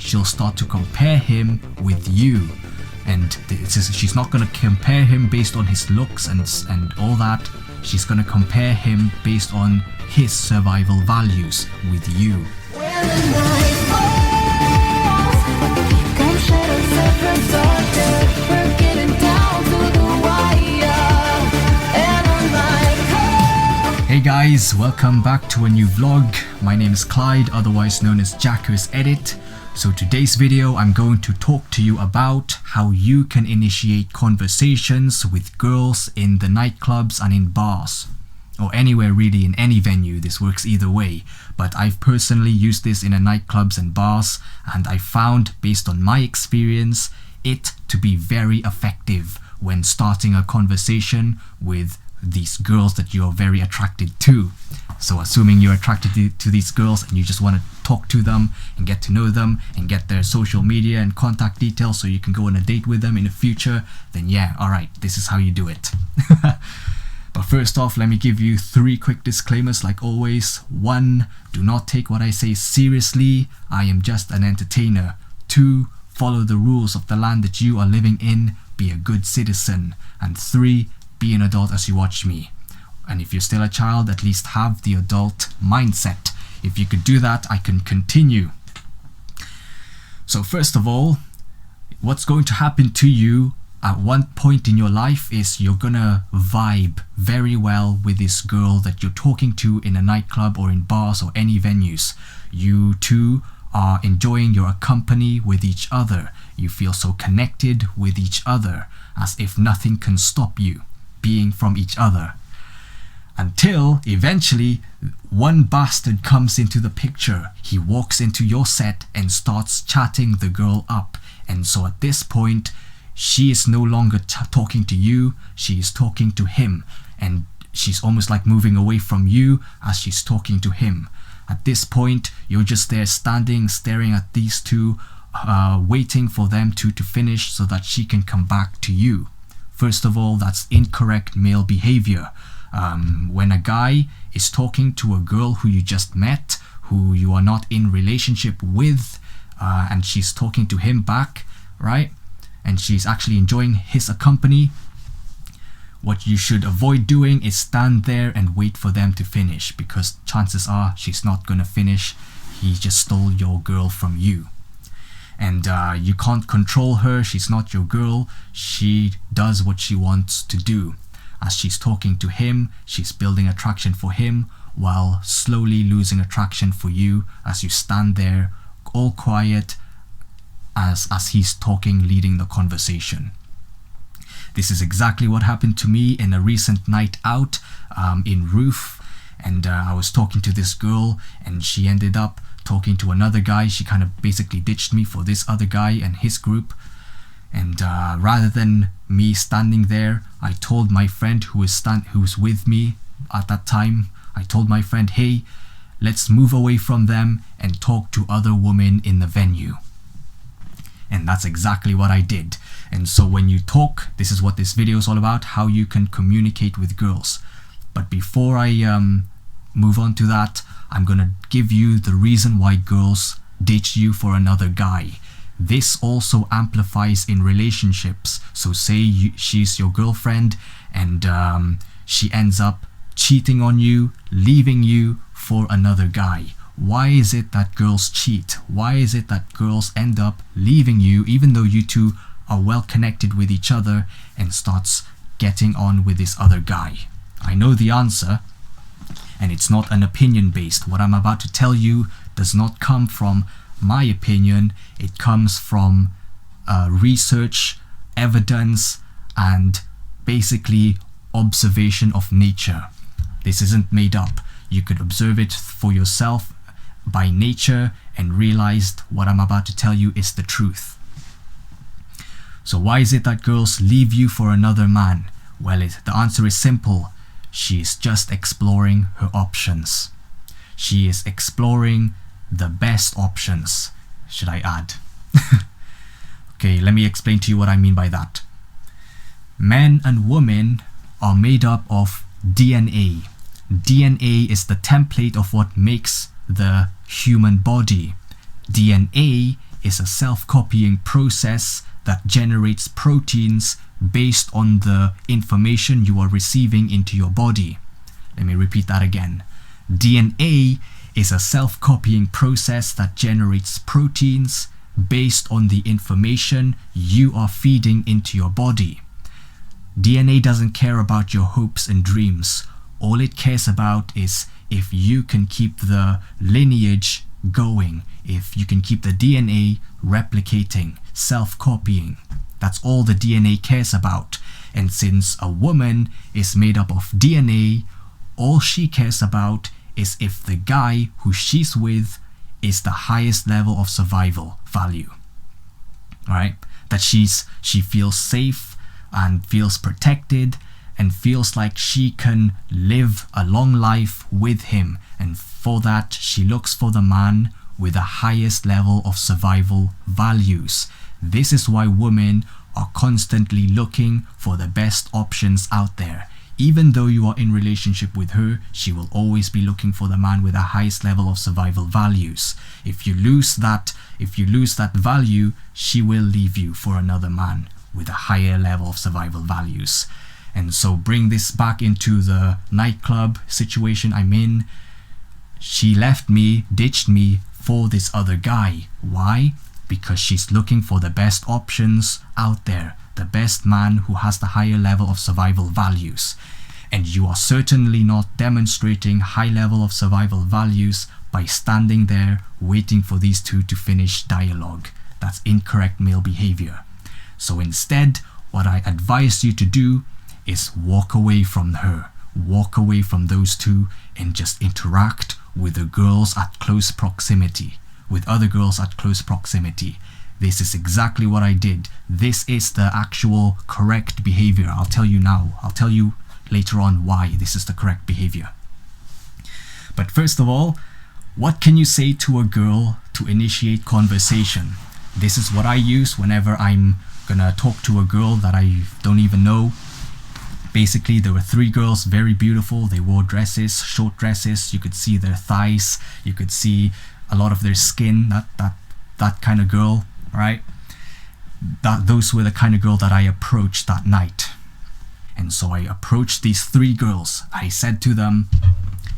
she'll start to compare him with you. And she's not going to compare him based on his looks and all that. She's going to compare him based on his survival values with you. When the night falls, come shadows of darkness, we're getting down to the wire, and I'm like, Hey guys, welcome back to a new vlog. My name is Clyde, otherwise known as Jacko's Edit. So today's video, I'm going to talk to you about how you can initiate conversations with girls in the nightclubs and in bars. Or anywhere really, in any venue. This works either way. But I've personally used this in nightclubs and bars, and I found, based on my experience, it to be very effective when starting a conversation with these girls that you're very attracted to. So assuming you're attracted to these girls and you just want to talk to them and get to know them and get their social media and contact details so you can go on a date with them in the future, then yeah, alright, this is how you do it. But first off, let me give you 3 quick disclaimers like always. 1, do not take what I say seriously. I am just an entertainer. 2, follow the rules of the land that you are living in. Be a good citizen. And 3, be an adult as you watch me. And if you're still a child, at least have the adult mindset. If you could do that, I can continue. So first of all, what's going to happen to you at one point in your life is you're gonna vibe very well with this girl that you're talking to in a nightclub or in bars or any venues. You two are enjoying your company with each other. You feel so connected with each other, as if nothing can stop you being from each other. Until eventually one bastard comes into the picture. He walks into your set and starts chatting the girl up. And so at this point, she is no longer talking to you, she is talking to him. And she's almost like moving away from you as she's talking to him. At this point, you're just there standing, staring at these two, waiting for them to finish so that she can come back to you. First of all, that's incorrect male behavior. When a guy is talking to a girl who you just met, who you are not in relationship with, and she's talking to him back, right? And she's actually enjoying his company, what you should avoid doing is stand there and wait for them to finish, because chances are she's not gonna finish. He just stole your girl from you. And you can't control her. She's not your girl. She does what she wants to do. As she's talking to him, she's building attraction for him while slowly losing attraction for you as you stand there all quiet as he's talking, leading the conversation. This is exactly what happened to me in a recent night out in Roof. And I was talking to this girl and she ended up talking to another guy. She kind of basically ditched me for this other guy and his group. And rather than me standing there, I told my friend who was with me at that time, I told my friend, hey, let's move away from them and talk to other women in the venue. And that's exactly what I did. And so when you talk, this is what this video is all about, how you can communicate with girls. But before I move on to that, I'm gonna give you the reason why girls ditch you for another guy. This also amplifies in relationships. So say she's your girlfriend and she ends up cheating on you, leaving you for another guy. Why is it that girls cheat? Why is it that girls end up leaving you even though you two are well connected with each other and starts getting on with this other guy? I know the answer, and it's not an opinion based. What I'm about to tell you does not come from my opinion. It comes from research, evidence, and basically observation of nature. This isn't made up. You could observe it for yourself by nature and realize what I'm about to tell you is the truth. So why is it that girls leave you for another man? Well, the answer is simple. She is just exploring her options. She is exploring the best options, should I add. Okay, let me explain to you what I mean by that. Men and women are made up of DNA. DNA is the template of what makes the human body. DNA is a self-copying process that generates proteins based on the information you are receiving into your body. Let me repeat that again. DNA is a self-copying process that generates proteins based on the information you are feeding into your body. DNA doesn't care about your hopes and dreams. All it cares about is if you can keep the lineage going, if you can keep the DNA replicating, self-copying. That's all the DNA cares about. And since a woman is made up of DNA, all she cares about is if the guy who she's with is the highest level of survival value. Alright? That she feels safe and feels protected and feels like she can live a long life with him. And for that, she looks for the man with the highest level of survival values. This is why women are constantly looking for the best options out there. Even though you are in relationship with her, she will always be looking for the man with the highest level of survival values. If you lose that value, she will leave you for another man with a higher level of survival values. And so bring this back into the nightclub situation I'm in. She left me, ditched me for this other guy. Why? Because she's looking for the best options out there, the best man who has the higher level of survival values. And you are certainly not demonstrating high level of survival values by standing there waiting for these two to finish dialogue. That's incorrect male behavior. So instead, what I advise you to do is walk away from her, walk away from those two, and just interact with the girls at close proximity, with other girls at close proximity. This is exactly what I did. This is the actual correct behavior. I'll tell you now. I'll tell you later on why this is the correct behavior. But first of all, what can you say to a girl to initiate conversation? This is what I use whenever I'm gonna talk to a girl that I don't even know. Basically, there were three girls, very beautiful. They wore dresses, short dresses. You could see their thighs. You could see a lot of their skin. That kind of girl, right? Those were the kind of girl that I approached that night. And so I approached these three girls. I said to them,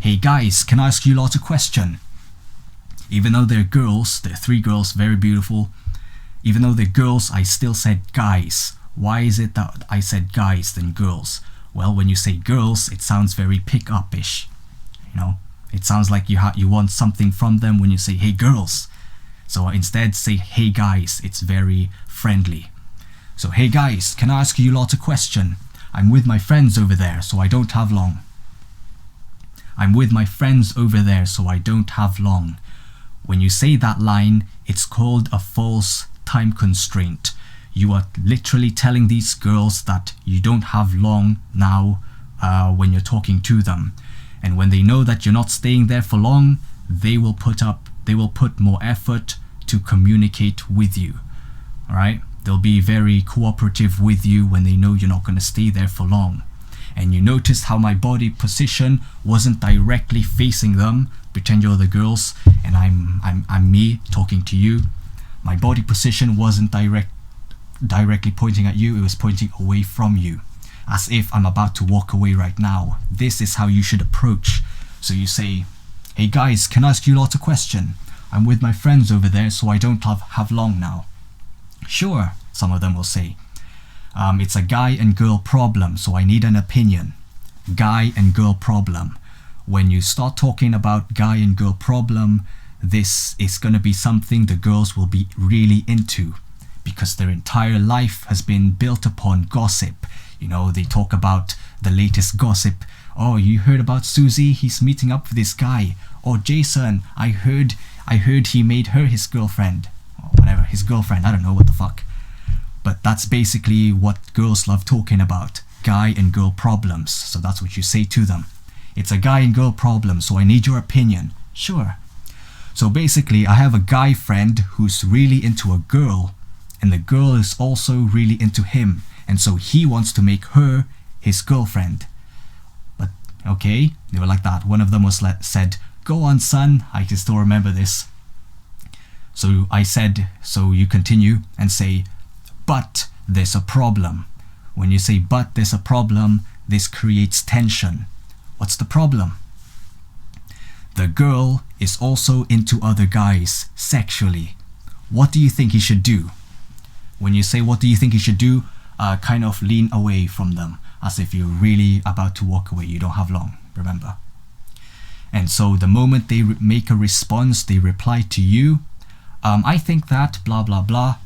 "Hey guys, can I ask you a lot of questions?" Even though they're girls, they're three girls, very beautiful. Even though they're girls, I still said guys. Why is it that I said guys than girls? Well, when you say girls, it sounds very pick-up-ish. You know, it sounds like you want something from them when you say, "Hey girls." So instead say, "Hey guys." It's very friendly. So, "Hey guys, can I ask you a lot of questions? I'm with my friends over there, so I don't have long. I'm with my friends over there, so I don't have long." When you say that line, it's called a false time constraint. You are literally telling these girls that you don't have long now when you're talking to them. And when they know that you're not staying there for long, they will put more effort to communicate with you. Alright? They'll be very cooperative with you when they know you're not going to stay there for long. And you noticed how my body position wasn't directly facing them. Pretend you're the girls and I'm me talking to you. My body position wasn't directly pointing at you, it was pointing away from you, as if I'm about to walk away right now. This is how you should approach. So you say, "Hey guys, can I ask you a lot of questions? I'm with my friends over there, so I don't have long now." "Sure," some of them will say. "It's a guy and girl problem, so I need an opinion." Guy and girl problem. When you start talking about guy and girl problem, this is going to be something the girls will be really into, because their entire life has been built upon gossip. You know, they talk about the latest gossip. "Oh, you heard about Susie? He's meeting up with this guy." "Or Jason, I heard he made her his girlfriend." Or whatever, his girlfriend, I don't know what the fuck. But that's basically what girls love talking about. Guy and girl problems. So that's what you say to them. "It's a guy and girl problem, so I need your opinion." "Sure." So basically, I have a guy friend who's really into a girl, and the girl is also really into him, and so he wants to make her his girlfriend. But okay, they were like that. One of them said, "Go on, son." I can still remember this. So I said, so you continue and say, but there's a problem. When you say, but there's a problem, this creates tension. What's the problem? The girl is also into other guys sexually. What do you think he should do? When you say, what do you think he should do? Kind of lean away from them, as if you're really about to walk away. You don't have long, remember? And so the moment they make a response, they reply to you, I think that blah blah blah,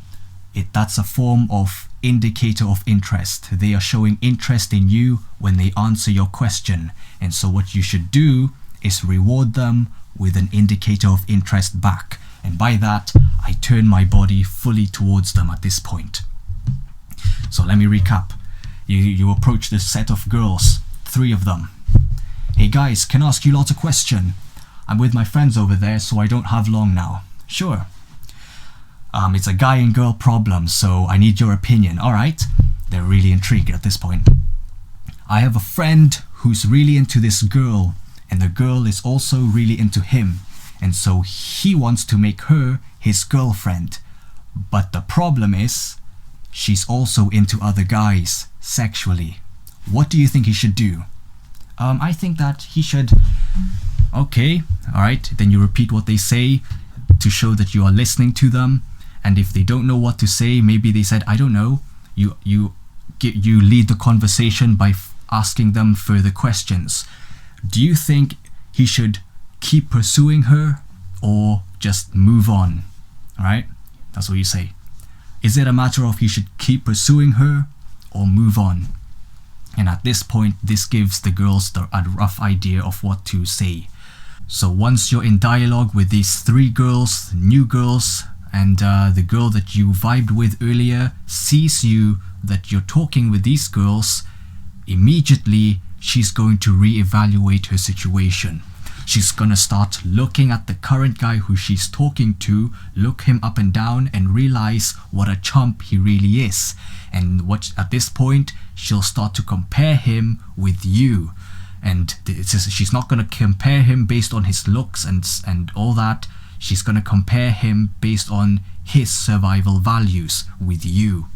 that's a form of indicator of interest. They are showing interest in you when they answer your question. And so what you should do is reward them with an indicator of interest back. And by that, I turn my body fully towards them at this point. So let me recap. You approach this set of girls, 3 of them. Hey guys, can I ask you lots of question? I'm with my friends over there, so I don't have long now. Sure. It's a guy and girl problem, so I need your opinion. Alright. They're really intrigued at this point. I have a friend who's really into this girl, and the girl is also really into him. And so he wants to make her his girlfriend. But the problem is, she's also into other guys sexually. What do you think he should do? I think that he should... Okay, alright, then you repeat what they say to show that you are listening to them. And if they don't know what to say, maybe they said, I don't know, you lead the conversation by asking them further questions. Do you think he should keep pursuing her or just move on? Alright, that's what you say. Is it a matter of he should keep pursuing her or move on? And at this point, this gives the girls a rough idea of what to say. So once you're in dialogue with these 3 girls, new girls, and the girl that you vibed with earlier sees you that you're talking with these girls, immediately she's going to reevaluate her situation. She's gonna start looking at the current guy who she's talking to, look him up and down, and realize what a chump he really is. And at this point, she'll start to compare him with you. And she's not gonna compare him based on his looks and all that. She's gonna compare him based on his survival values with you.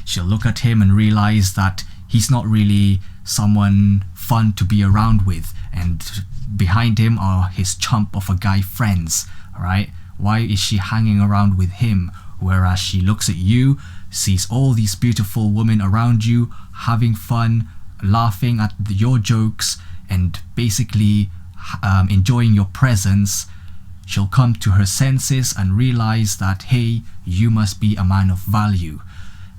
She'll look at him and realize that he's not really someone fun to be around with, and behind him are his chump of a guy friends. Alright, why is she hanging around with him? Whereas she looks at you, sees all these beautiful women around you, having fun, laughing at your jokes, and basically enjoying your presence. She'll come to her senses and realize that, hey, you must be a man of value.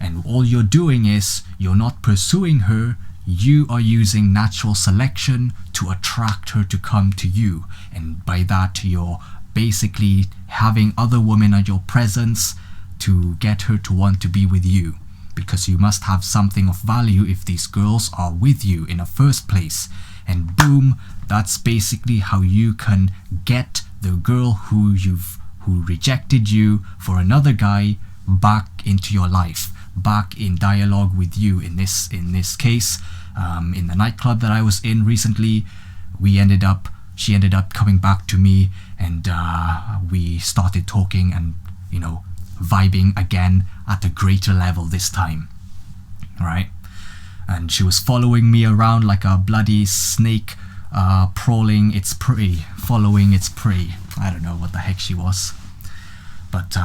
And all you're doing is, you're not pursuing her, you are using natural selection to attract her to come to you. And by that, you're basically having other women at your presence to get her to want to be with you. Because you must have something of value if these girls are with you in the first place. And boom, that's basically how you can get the girl who rejected you for another guy back into your life, back in dialogue with you. In this case, in the nightclub that I was in recently, she ended up coming back to me, and we started talking and vibing again at a greater level this time. Alright, and she was following me around like a bloody snake, following its prey. I don't know what the heck she was, but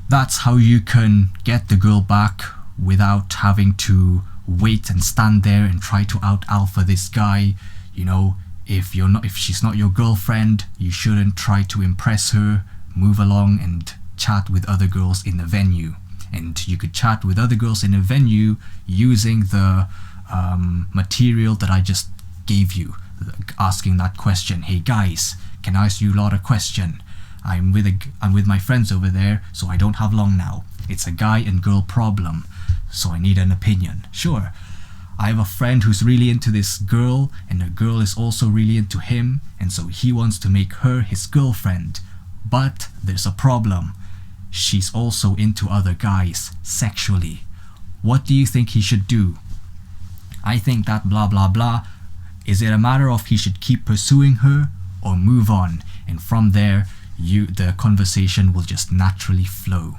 that's how you can get the girl back without having to wait and stand there and try to out alpha this guy. If she's not your girlfriend, you shouldn't try to impress her. Move along and chat with other girls in the venue. And you could chat with other girls in a venue using the material that I just gave you, asking that question. Hey guys, can I ask you a lot of question? I'm with my friends over there, so I don't have long now. It's a guy and girl problem, so I need an opinion. Sure, I have a friend who's really into this girl, and the girl is also really into him, and so he wants to make her his girlfriend. But there's a problem. She's also into other guys sexually. What do you think he should do? I think that blah blah blah. Is it a matter of he should keep pursuing her or move on? And from there, the conversation will just naturally flow.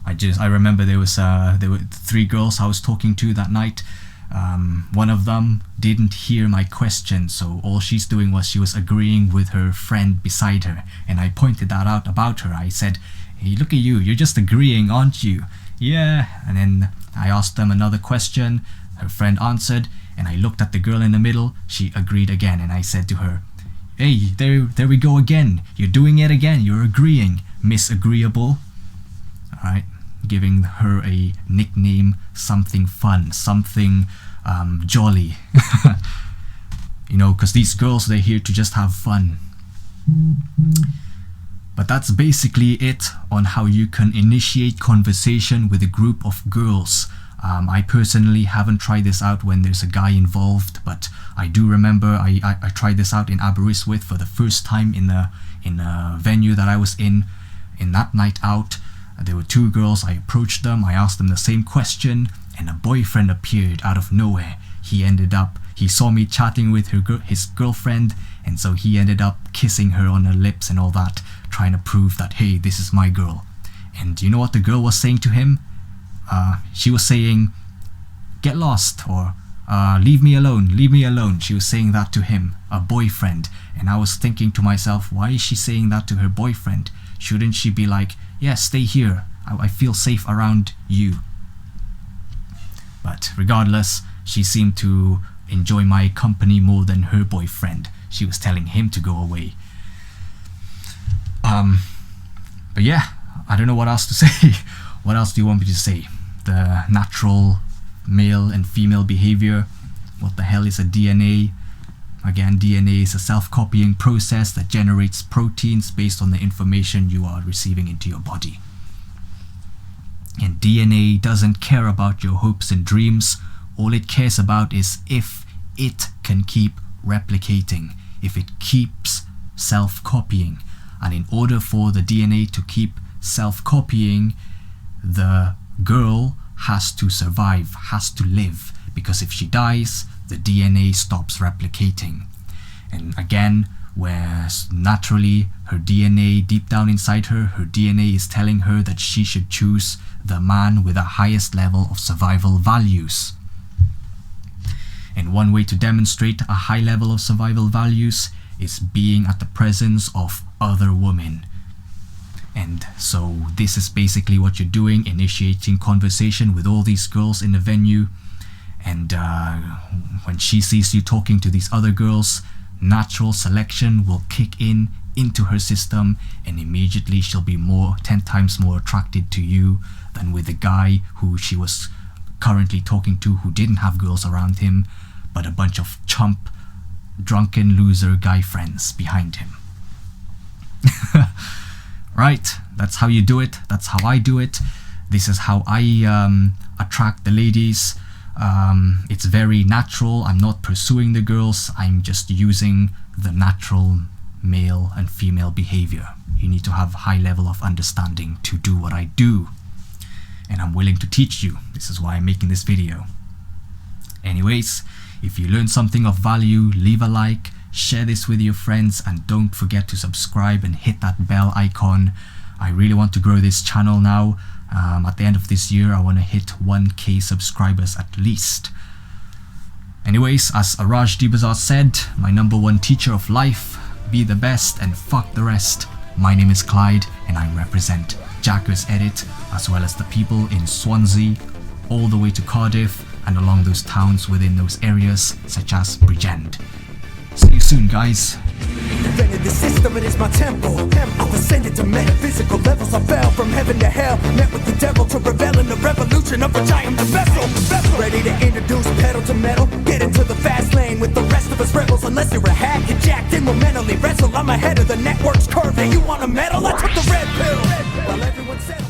I remember there were 3 girls I was talking to that night. One of them didn't hear my question, so all she's doing was she was agreeing with her friend beside her, and I pointed that out about her. I said, "Hey, look at you, you're just agreeing, aren't you?" "Yeah." And then I asked them another question. Her friend answered, and I looked at the girl in the middle. She agreed again, and I said to her, "Hey, there we go again. You're doing it again. You're agreeing, Miss Agreeable." Alright, giving her a nickname, something fun, something jolly. You know, because these girls, they're here to just have fun. But that's basically it on how you can initiate conversation with a group of girls. I personally haven't tried this out when there's a guy involved, but I do remember I tried this out in Aberystwyth for the first time in a venue that I was in that night out. There were 2 girls. I approached them, I asked them the same question, and a boyfriend appeared out of nowhere. He saw me chatting with his girlfriend, and so he ended up kissing her on her lips and all that, trying to prove that, hey, this is my girl. And you know what the girl was saying to him? She was saying, "Get lost," or leave me alone, leave me alone. She was saying that to him, a boyfriend. And I was thinking to myself, why is she saying that to her boyfriend? Shouldn't she be like, "Yeah, stay here, I feel safe around you"? But regardless, she seemed to enjoy my company more than her boyfriend. She was telling him to go away. But yeah, I don't know what else to say. What else do you want me to say? The natural male and female behavior. What the hell is a DNA? Again, DNA is a self-copying process that generates proteins based on the information you are receiving into your body. And DNA doesn't care about your hopes and dreams. All it cares about is if it can keep replicating, if it keeps self-copying. And in order for the DNA to keep self-copying, the girl has to survive, has to live, because if she dies, the DNA stops replicating. And again, where naturally her DNA, deep down inside her, her DNA is telling her that she should choose the man with the highest level of survival values. And one way to demonstrate a high level of survival values is being at the presence of other women. And so this is basically what you're doing, initiating conversation with all these girls in the venue. And when she sees you talking to these other girls, natural selection will kick into her system, and immediately she'll be 10 times more attracted to you than with the guy who she was currently talking to, who didn't have girls around him, but a bunch of chump, drunken loser guy friends behind him. Right, that's how you do it. That's how I do it. This is how I attract the ladies. It's very natural. I'm not pursuing the girls. I'm just using the natural male and female behavior. You need to have a high level of understanding to do what I do. And I'm willing to teach you. This is why I'm making this video. Anyways, if you learned something of value, leave a like, share this with your friends, and don't forget to subscribe and hit that bell icon. I really want to grow this channel now. At the end of this year, I want to hit 1K subscribers at least. Anyways, as Araj Dibazar said, my #1 teacher of life, be the best and fuck the rest. My name is Clyde, and I represent Jacko's Edit, as well as the people in Swansea, all the way to Cardiff, and along those towns within those areas, such as Bridgend. See you soon, guys. Invented the system, it is my temple. I've ascended to metaphysical levels. I fell from heaven to hell, met with the devil to rebel in the revolution of which I am the vessel. Ready to introduce pedal to metal, get into the fast lane with the rest of us rebels. Unless you're a hack, you're jacked in, will mentally wrestle. I'm ahead of the network's curve, and you want a medal? I took the red pill while everyone said